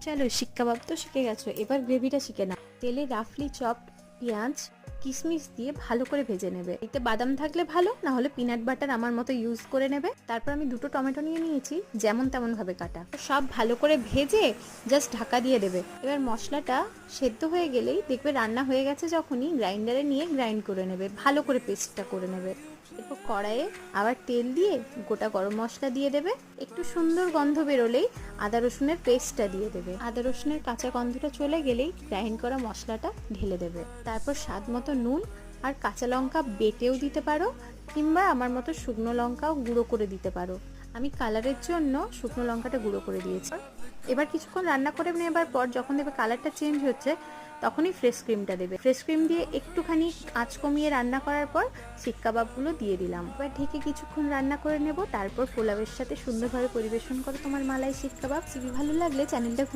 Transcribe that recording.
চলো শিক কাবাব তো শিখে গেছো, এবার গ্রেভিটা শিখে নাও। তেলে রাফলি চপড পেঁয়াজ কিশমিশ দিয়ে ভালো করে ভেজে নেবে। এতে বাদাম থাকলে ভালো, না হলে পিনাট বাটার আমার মতো ইউজ করে নেবে। তারপর আমি দুটো টমেটো নিয়ে নিয়েছি, যেমন তেমন ভাবে কাটা। সব ভালো করে ভেজে জাস্ট ঢাকা দিয়ে দেবে। এবার মশলাটা সেদ্ধ হয়ে গেলেই দেখবে রান্না হয়ে গেছে, যখনই গ্রাইন্ডারে নিয়ে গ্রাইন্ড করে নেবে, ভালো করে পেস্টটা করে নেবে। এরপর কড়াইয়ে আবার তেল দিয়ে গোটা গরম মশলা দিয়ে দেবে। একটু সুন্দর গন্ধ বেরোলেই আদা রসুনের পেস্টটা দিয়ে দেবে। আদা রসুনের কাঁচা গন্ধটা চলে গেলেই গ্রাইন্ড করা মশলাটা ঢেলে দেবে। তারপর স্বাদ মতো নুন আর কাঁচা লঙ্কা বেটেও দিতে পারো, কিংবা আমার মতো শুকনো লঙ্কাও গুঁড়ো করে দিতে পারো। আমি কালারের জন্য শুকনো লঙ্কাটা গুঁড়ো করে দিয়েছি। এবার কিছুক্ষণ রান্না করে নেবার পর যখন দেখবে কালারটা চেঞ্জ হচ্ছে, তখনই ফ্রেশ ক্রিমটা দেবে। ফ্রেশ ক্রিম দিয়ে একটুখানি আঁচ কমিয়ে রান্না করার পর শিক কাবাবগুলো দিয়ে দিলাম। এবার ঢেকে কিছুক্ষণ রান্না করে নেব, তারপর পোলাওয়ের সাথে সুন্দরভাবে পরিবেশন করো তোমার মালাই শিক কাবাব। ভালো লাগলে চ্যানেলটা